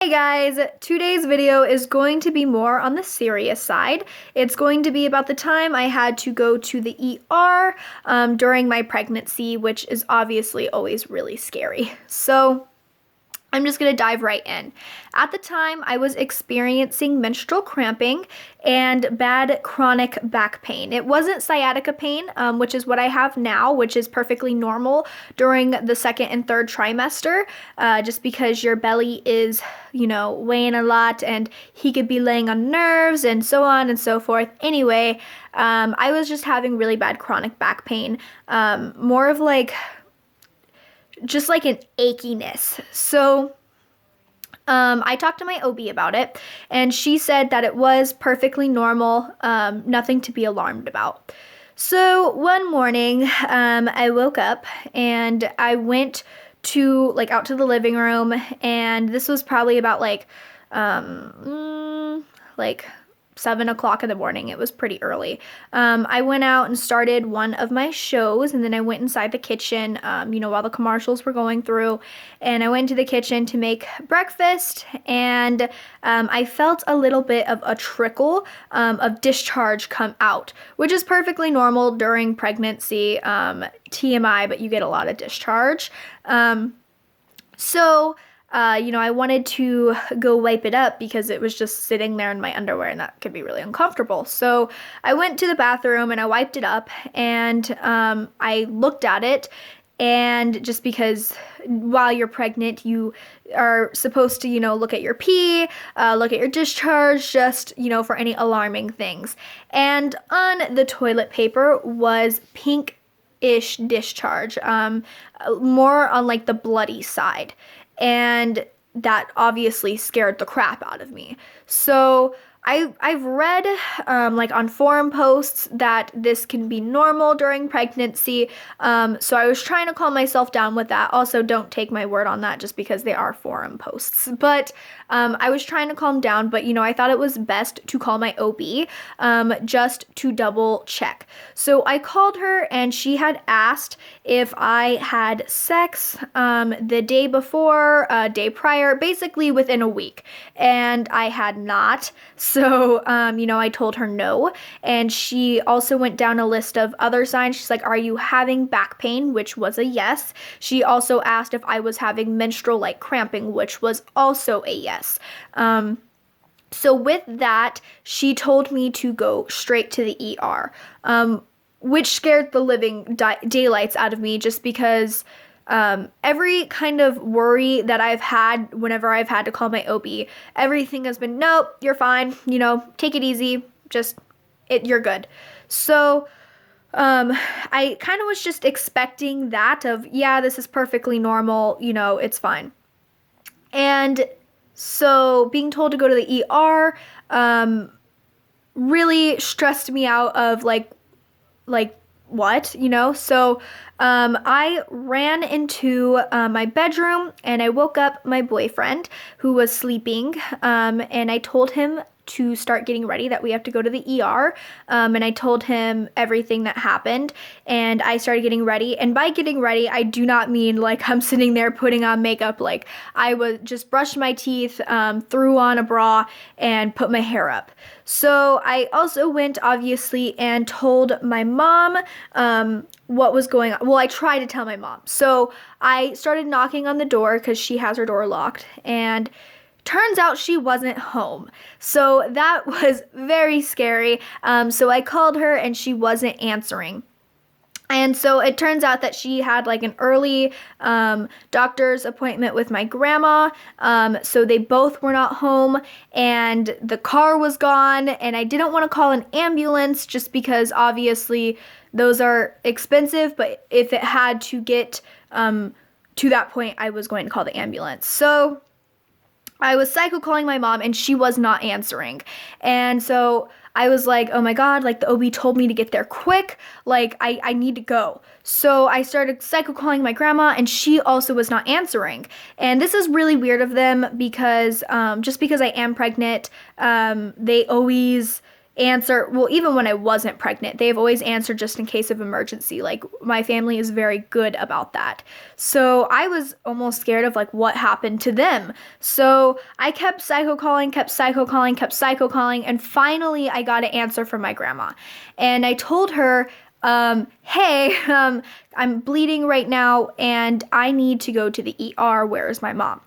Hey guys, today's video is going to be more on the serious side. It's going to be about the time I had to go to the ER during my pregnancy, which is obviously always really scary. So I'm just going to dive right in. At the time, I was experiencing menstrual cramping and bad chronic back pain. It wasn't sciatica pain, which is what I have now, which is perfectly normal during the second and third trimester, just because your belly is, weighing a lot and he could be laying on nerves and so on and so forth. Anyway, I was just having really bad chronic back pain, more of just like an achiness. So I talked to my OB about it, and she said that it was perfectly normal, nothing to be alarmed about. So one morning, I woke up and I went to out to the living room, and this was probably about like 7 o'clock in the morning. It was pretty early. I went out and started one of my shows, and then I went inside the kitchen, while the commercials were going through, and I went to the kitchen to make breakfast, and I felt a little bit of a trickle of discharge come out, which is perfectly normal during pregnancy, TMI, but you get a lot of discharge. I wanted to go wipe it up because it was just sitting there in my underwear and that could be really uncomfortable. So I went to the bathroom and I wiped it up, and I looked at it, and just because while you're pregnant, you are supposed to, look at your pee, look at your discharge, just, for any alarming things. And on the toilet paper was pink-ish discharge, more on the bloody side. And that obviously scared the crap out of me. So I've read on forum posts that this can be normal during pregnancy. So I was trying to calm myself down with that. Also, don't take my word on that just because they are forum posts. But I was trying to calm down, but I thought it was best to call my OB just to double check. So I called her, and she had asked if I had sex the day before, day prior, basically within a week. And I had not. So, I told her no. And she also went down a list of other signs. She's like, "Are you having back pain?" Which was a yes. She also asked if I was having menstrual cramping, which was also a yes. So with that, she told me to go straight to the ER, which scared the living daylights out of me, just because every kind of worry that I've had whenever I've had to call my OB, everything has been, "Nope, you're fine, take it easy, you're good." So I kind of was just expecting that of, yeah, this is perfectly normal, it's fine. And so being told to go to the ER really stressed me out of what, So I ran into my bedroom, and I woke up my boyfriend who was sleeping, and I told him to start getting ready, that we have to go to the ER, and I told him everything that happened, and I started getting ready. And by getting ready, I do not mean I'm sitting there putting on makeup. I was just brushed my teeth, threw on a bra, and put my hair up. So I also went, obviously, and told my mom what was going on. Well, I tried to tell my mom. So I started knocking on the door because she has her door locked, and turns out she wasn't home. So that was very scary. So I called her, and she wasn't answering. And so it turns out that she had an early doctor's appointment with my grandma. So they both were not home, and the car was gone, and I didn't want to call an ambulance just because obviously those are expensive, but if it had to get to that point, I was going to call the ambulance. So I was psycho calling my mom, and she was not answering. And so I was like, oh my God, the OB told me to get there quick. I need to go. So I started psycho calling my grandma, and she also was not answering. And this is really weird of them because just because I am pregnant, they always answer, well, even when I wasn't pregnant, they've always answered just in case of emergency. Like, my family is very good about that. So I was almost scared of like what happened to them. So I kept psycho calling, and finally I got an answer from my grandma. And I told her, hey, I'm bleeding right now and I need to go to the ER. Where is my mom?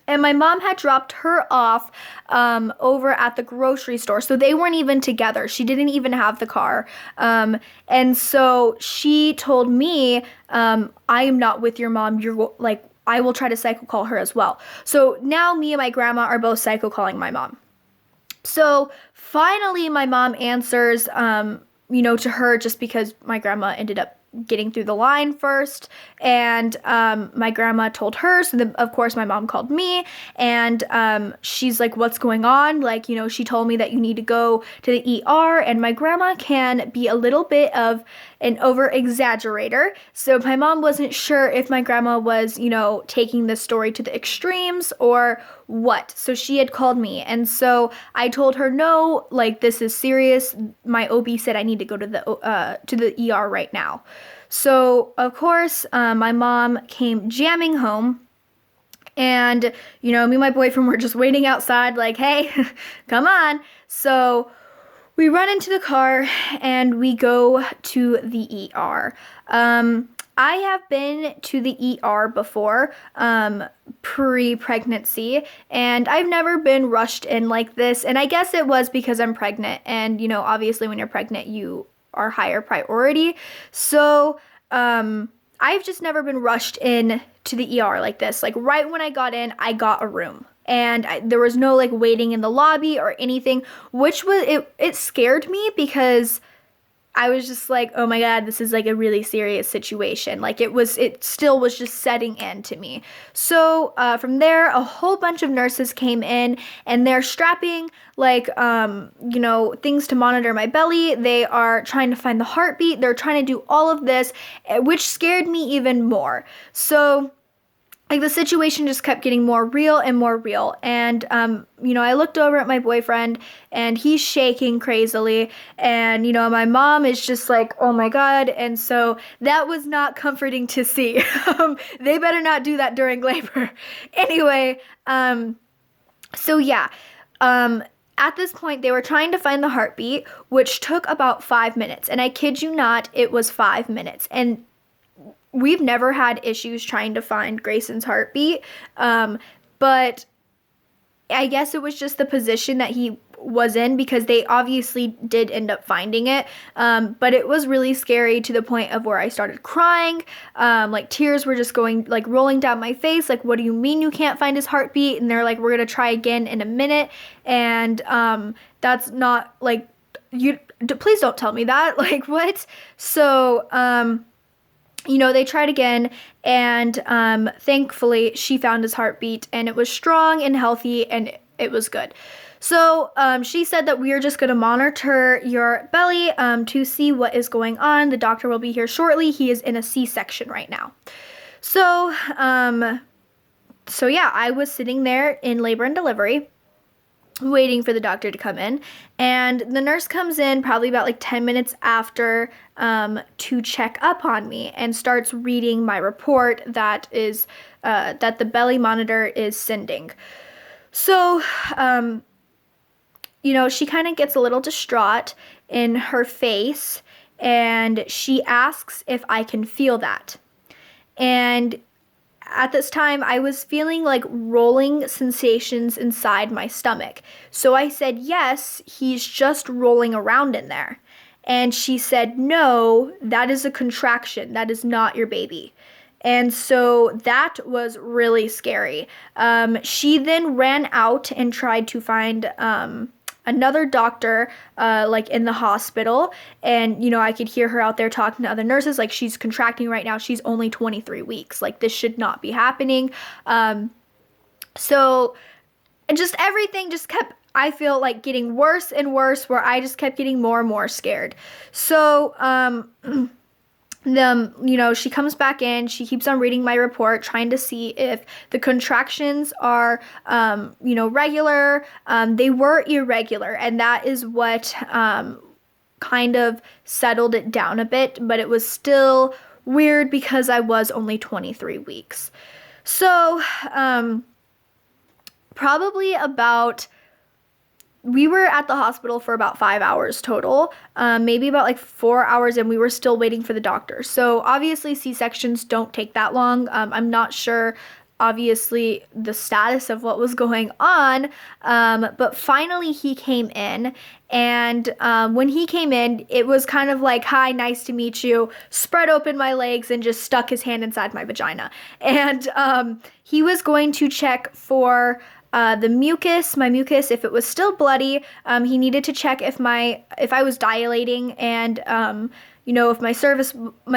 And my mom had dropped her off over at the grocery store. So they weren't even together. She didn't even have the car. And so she told me, I am not with your mom. You're like, I will try to psycho call her as well. So now me and my grandma are both psycho calling my mom. So finally my mom answers, to her, just because my grandma ended up getting through the line first, and my grandma told her, so then of course my mom called me, and she's like, what's going on? Like, she told me that you need to go to the ER, and my grandma can be a little bit of an over exaggerator, so my mom wasn't sure if my grandma was, taking this story to the extremes or what. So she had called me, and so I told her, no, like, this is serious. My OB said I need to go to the ER right now. So of course my mom came jamming home, and me and my boyfriend were just waiting outside like, hey, come on. So we run into the car and we go to the ER. I have been to the ER before, pre-pregnancy, and I've never been rushed in like this. And I guess it was because I'm pregnant, and obviously when you're pregnant, you are higher priority. So, I've just never been rushed in to the ER like this. Like, right when I got in, I got a room. And there was no like waiting in the lobby or anything, which was, it scared me, because I was just like, oh my God, this is like a really serious situation. Like, it still was just setting in to me. So from there, a whole bunch of nurses came in, and they're strapping like, things to monitor my belly. They are trying to find the heartbeat. They're trying to do all of this, which scared me even more. So like, the situation just kept getting more real and more real. And, I looked over at my boyfriend, and he's shaking crazily. And, my mom is just like, oh my God. And so that was not comforting to see. They better not do that during labor. Anyway, so yeah. At this point, they were trying to find the heartbeat, which took about 5 minutes. And I kid you not, it was 5 minutes. And we've never had issues trying to find Grayson's heartbeat, but I guess it was just the position that he was in, because they obviously did end up finding it, but it was really scary to the point of where I started crying, like tears were just going, like, rolling down my face, like, what do you mean you can't find his heartbeat? And they're like, we're gonna try again in a minute, and that's not, like, please don't tell me that, like, what? So, they tried again, and thankfully she found his heartbeat, and it was strong and healthy, and it was good. So she said that we are just going to monitor your belly to see what is going on. The doctor will be here shortly. He is in a C-section right now. So yeah, I was sitting there in labor and delivery, waiting for the doctor to come in, and the nurse comes in probably about like 10 minutes after to check up on me, and starts reading my report that is that the belly monitor is sending. So she kind of gets a little distraught in her face, and she asks if I can feel that. And at this time, I was feeling like rolling sensations inside my stomach. So I said, yes, he's just rolling around in there. And she said, no, that is a contraction. That is not your baby. And so that was really scary. She then ran out and tried to find another doctor, like, in the hospital, and I could hear her out there talking to other nurses, like, she's contracting right now, she's only 23 weeks, like, this should not be happening. So just everything just kept, I feel like, getting worse and worse, where I just kept getting more and more scared. So she comes back in, she keeps on reading my report, trying to see if the contractions are, regular. They were irregular, and that is what kind of settled it down a bit, but it was still weird because I was only 23 weeks. So, probably about we were at the hospital for about 5 hours total, maybe about like 4 hours, and we were still waiting for the doctor. So obviously C-sections don't take that long. I'm not sure, obviously, the status of what was going on, but finally he came in, and when he came in, it was kind of like, hi, nice to meet you, spread open my legs and just stuck his hand inside my vagina. And he was going to check for my mucus, if it was still bloody. He needed to check if I was dilating, and if my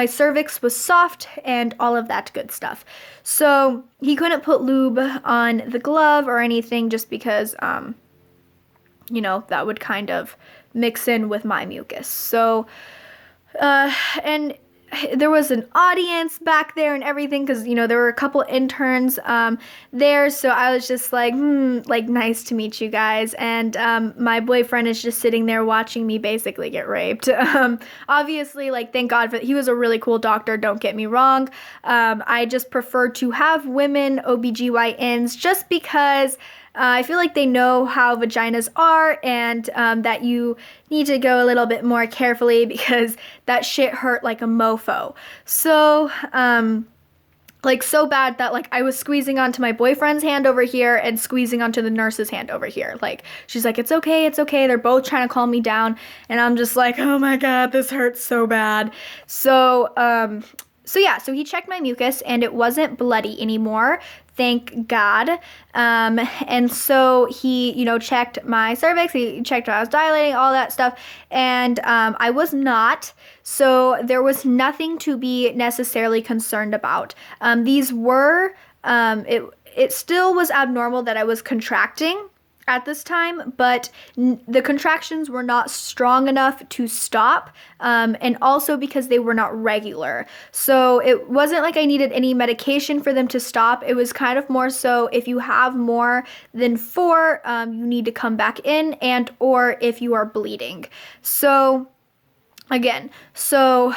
cervix was soft, and all of that good stuff. So he couldn't put lube on the glove or anything, just because that would kind of mix in with my mucus. So and there was an audience back there and everything, because there were a couple interns there, so I was just like, nice to meet you guys. And my boyfriend is just sitting there watching me basically get raped. Obviously, thank God he was a really cool doctor, don't get me wrong. I just prefer to have women OBGYNs, just because I feel like they know how vaginas are, and that you need to go a little bit more carefully, because that shit hurt like a mofo. So, so bad that I was squeezing onto my boyfriend's hand over here and squeezing onto the nurse's hand over here. She's like, it's okay, it's okay. They're both trying to calm me down, and I'm just like, oh my God, this hurts so bad. So he checked my mucus, and it wasn't bloody anymore. Thank God. And so he, checked my cervix, he checked if I was dilating, all that stuff, and I was not. So there was nothing to be necessarily concerned about. These were, it still was abnormal that I was contracting at this time, but the contractions were not strong enough to stop, and also because they were not regular. So it wasn't like I needed any medication for them to stop. It was kind of more so, if you have more than 4, you need to come back in, and or if you are bleeding. So again, so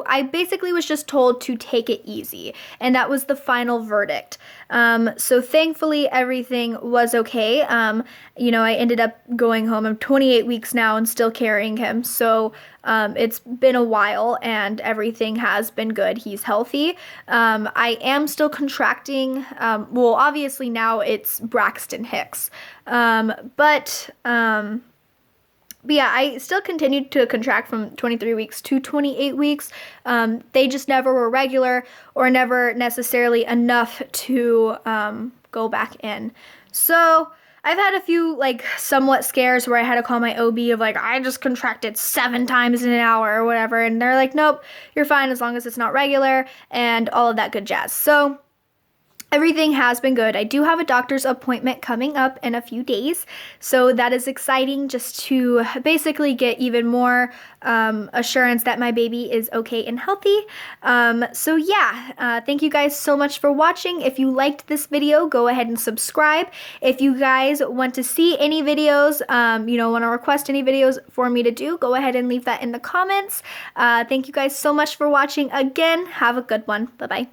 I basically was just told to take it easy, and that was the final verdict. So thankfully everything was okay. I ended up going home. I'm 28 weeks now and still carrying him. So it's been a while, and everything has been good. He's healthy. I am still contracting. Obviously now it's Braxton Hicks. But yeah, I still continued to contract from 23 weeks to 28 weeks. They just never were regular, or never necessarily enough to go back in. So I've had a few somewhat scares where I had to call my OB of I just contracted 7 times in an hour or whatever, and they're like, nope, you're fine as long as it's not regular, and all of that good jazz. So everything has been good. I do have a doctor's appointment coming up in a few days, so that is exciting, just to basically get even more assurance that my baby is okay and healthy. So yeah, thank you guys so much for watching. If you liked this video, go ahead and subscribe. If you guys want to see any videos, want to request any videos for me to do, go ahead and leave that in the comments. Thank you guys so much for watching again. Have a good one. Bye-bye.